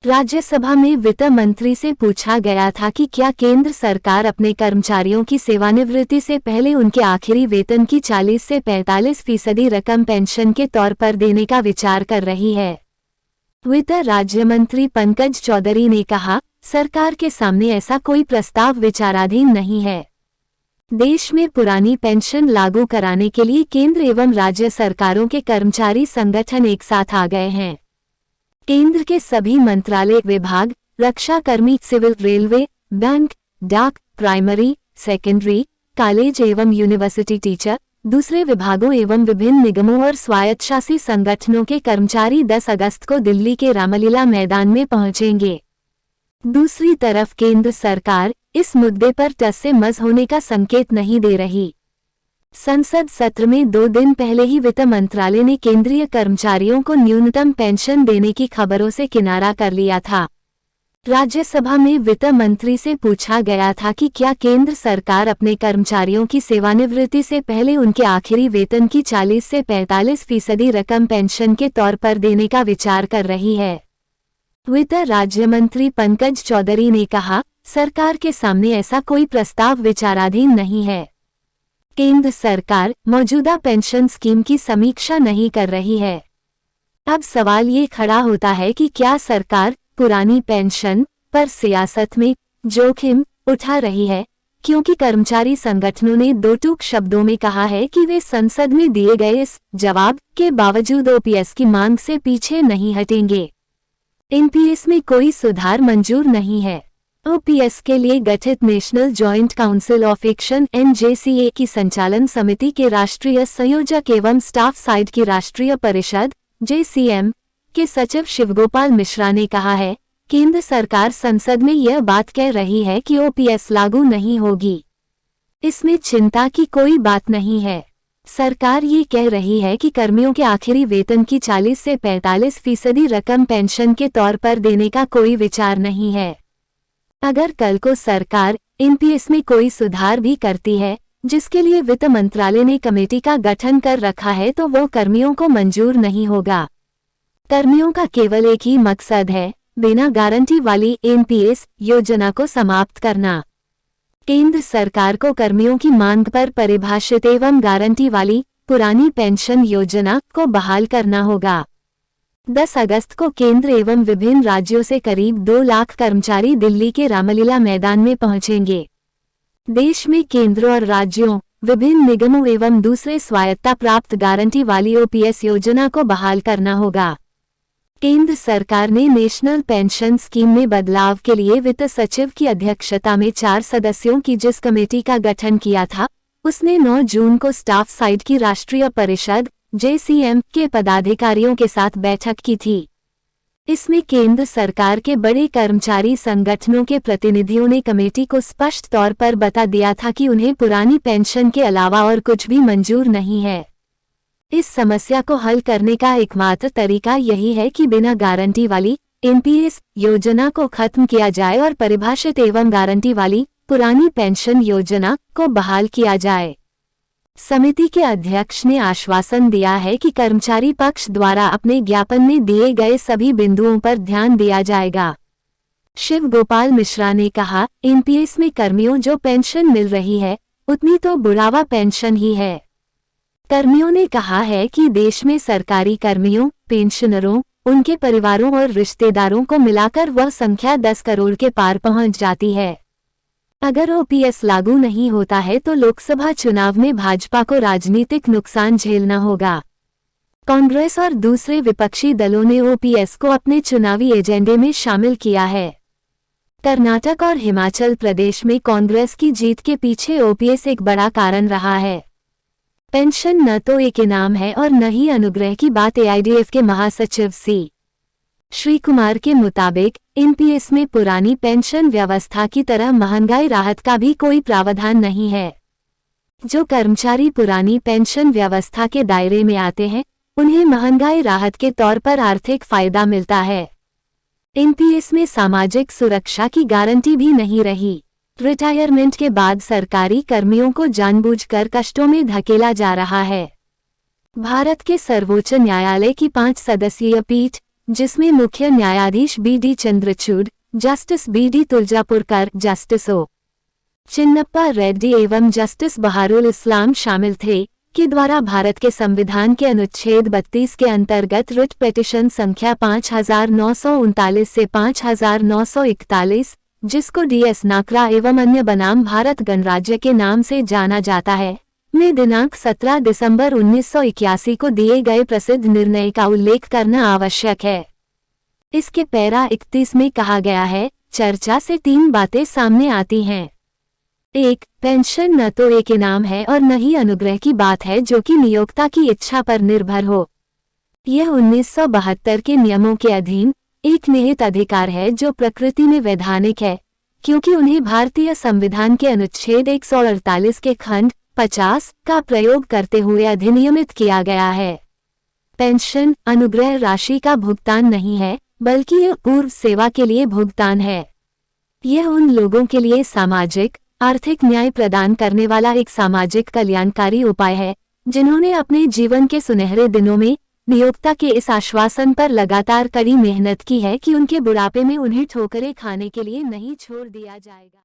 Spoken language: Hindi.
राज्यसभा में वित्त मंत्री से पूछा गया था कि क्या केंद्र सरकार अपने कर्मचारियों की सेवानिवृत्ति से पहले उनके आखिरी वेतन की 40 से 45% रकम पेंशन के तौर पर देने का विचार कर रही है। वित्त राज्य मंत्री पंकज चौधरी ने कहा, सरकार के सामने ऐसा कोई प्रस्ताव विचाराधीन नहीं है। देश में पुरानी पेंशन लागू कराने के लिए केंद्र एवं राज्य सरकारों के कर्मचारी संगठन एक साथ आ गए हैं। केंद्र के सभी मंत्रालय, विभाग, रक्षाकर्मी, सिविल, रेलवे, बैंक, डाक, प्राइमरी, सेकेंडरी, कॉलेज एवं यूनिवर्सिटी टीचर, दूसरे विभागों एवं विभिन्न निगमों और स्वायत्तशासी संगठनों के कर्मचारी 10 अगस्त को दिल्ली के रामलीला मैदान में पहुंचेंगे। दूसरी तरफ केंद्र सरकार इस मुद्दे पर टस से मस होने का संकेत नहीं दे रही। संसद सत्र में 2 दिन पहले ही वित्त मंत्रालय ने केंद्रीय कर्मचारियों को न्यूनतम पेंशन देने की खबरों से किनारा कर लिया था। राज्यसभा में वित्त मंत्री से पूछा गया था कि क्या केंद्र सरकार अपने कर्मचारियों की सेवानिवृत्ति से पहले उनके आखिरी वेतन की 40 से 45% रकम पेंशन के तौर पर देने का विचार कर रही है। वित्त राज्य मंत्री पंकज चौधरी ने कहा, सरकार के सामने ऐसा कोई प्रस्ताव विचाराधीन नहीं है। केंद्र सरकार मौजूदा पेंशन स्कीम की समीक्षा नहीं कर रही है। अब सवाल ये खड़ा होता है कि क्या सरकार पुरानी पेंशन पर सियासत में जोखिम उठा रही है, क्योंकि कर्मचारी संगठनों ने 2 टूक शब्दों में कहा है कि वे संसद में दिए गए इस जवाब के बावजूद ओपीएस की मांग से पीछे नहीं हटेंगे। एनपीएस में कोई सुधार मंजूर नहीं है। ओपीएस के लिए गठित national joint council of action (NJCA) की संचालन समिति के राष्ट्रीय संयोजक एवं स्टाफ साइड की राष्ट्रीय परिषद (JCM) के सचिव शिवगोपाल मिश्रा ने कहा है, केंद्र सरकार संसद में यह बात कह रही है कि ओपीएस लागू नहीं होगी। इसमें चिंता की कोई बात नहीं है। सरकार ये कह रही है कि कर्मियों के आखिरी वेतन की 40 से 45% रकम पेंशन के तौर पर देने का कोई विचार नहीं है। अगर कल को सरकार एनपीएस में कोई सुधार भी करती है, जिसके लिए वित्त मंत्रालय ने कमेटी का गठन कर रखा है, तो वो कर्मियों को मंजूर नहीं होगा। कर्मियों का केवल एक ही मकसद है, बिना गारंटी वाली एनपीएस योजना को समाप्त करना। केंद्र सरकार को कर्मियों की मांग पर परिभाषित एवं गारंटी वाली पुरानी पेंशन योजना को बहाल करना होगा। 10 अगस्त को केंद्र एवं विभिन्न राज्यों से करीब 2 लाख कर्मचारी दिल्ली के रामलीला मैदान में पहुंचेंगे। देश में केंद्र और राज्यों, विभिन्न निगमों एवं दूसरे स्वायत्तता प्राप्त गारंटी वाली ओपीएस योजना को बहाल करना होगा। केंद्र सरकार ने नेशनल पेंशन स्कीम में बदलाव के लिए वित्त सचिव की अध्यक्षता में 4 सदस्यों की जिस कमेटी का गठन किया था, उसने 9 जून को स्टाफ साइड की राष्ट्रीय परिषद (JCM) के पदाधिकारियों के साथ बैठक की थी। इसमें केंद्र सरकार के बड़े कर्मचारी संगठनों के प्रतिनिधियों ने कमेटी को स्पष्ट तौर पर बता दिया था कि उन्हें पुरानी पेंशन के अलावा और कुछ भी मंजूर नहीं है। इस समस्या को हल करने का एकमात्र तरीका यही है कि बिना गारंटी वाली एनपीएस योजना को खत्म किया जाए और परिभाषित एवं गारंटी वाली पुरानी पेंशन योजना को बहाल किया जाए। समिति के अध्यक्ष ने आश्वासन दिया है कि कर्मचारी पक्ष द्वारा अपने ज्ञापन में दिए गए सभी बिंदुओं पर ध्यान दिया जाएगा। शिव गोपाल मिश्रा ने कहा, एनपीएस में कर्मियों जो पेंशन मिल रही है, उतनी तो बुढ़ावा पेंशन ही है। कर्मियों ने कहा है कि देश में सरकारी कर्मियों, पेंशनरों, उनके परिवारों और रिश्तेदारों को मिलाकर वह संख्या 10 करोड़ के पार पहुंच जाती है। अगर ओपीएस लागू नहीं होता है तो लोकसभा चुनाव में भाजपा को राजनीतिक नुकसान झेलना होगा। कांग्रेस और दूसरे विपक्षी दलों ने ओपीएस को अपने चुनावी एजेंडे में शामिल किया है। कर्नाटक और हिमाचल प्रदेश में कांग्रेस की जीत के पीछे ओपीएस एक बड़ा कारण रहा है। पेंशन न तो एक इनाम है और न ही अनुग्रह की बात। एआईडीएफ के महासचिव सी. श्रीकुमार के मुताबिक एनपीएस में पुरानी पेंशन व्यवस्था की तरह महंगाई राहत का भी कोई प्रावधान नहीं है। जो कर्मचारी पुरानी पेंशन व्यवस्था के दायरे में आते हैं, उन्हें महंगाई राहत के तौर पर आर्थिक फायदा मिलता है। एनपीएस में सामाजिक सुरक्षा की गारंटी भी नहीं रही। रिटायरमेंट के बाद सरकारी कर्मियों को जानबूझकर कष्टों में धकेला जा रहा है। भारत के सर्वोच्च न्यायालय की 5 सदस्यीय पीठ जिसमें मुख्य न्यायाधीश B D. Chandrachud, justice B D. Tuljapurkar, justice O. Chinnappa Reddy एवं जस्टिस बहारुल इस्लाम शामिल थे, के द्वारा भारत के संविधान के अनुच्छेद 32 के अंतर्गत रिट पिटीशन संख्या 5939 से 5941, जिसको डी.एस. नाकरा एवं अन्य बनाम भारत गणराज्य के नाम से जाना जाता है, में दिनांक 17 दिसंबर 1981 को दिए गए प्रसिद्ध निर्णय का उल्लेख करना आवश्यक है। इसके पैरा 31 में कहा गया है, चर्चा से 3 बातें सामने आती हैं। 1. पेंशन न तो एक इनाम है और न ही अनुग्रह की बात है जो कि नियोक्ता की इच्छा पर निर्भर हो। यह 1972 के नियमों के अधीन एक निहित अधिकार है जो प्रकृति में वैधानिक है, क्योंकि उन्हें भारतीय संविधान के अनुच्छेद 148 के खंड 50 का प्रयोग करते हुए अधिनियमित किया गया है। पेंशन अनुग्रह राशि का भुगतान नहीं है, बल्कि यह पूर्व सेवा के लिए भुगतान है। यह उन लोगों के लिए सामाजिक आर्थिक न्याय प्रदान करने वाला एक सामाजिक कल्याणकारी उपाय है, जिन्होंने अपने जीवन के सुनहरे दिनों में नियोक्ता के इस आश्वासन पर लगातार कड़ी मेहनत की है कि उनके बुढ़ापे में उन्हें ठोकरें खाने के लिए नहीं छोड़ दिया जाएगा।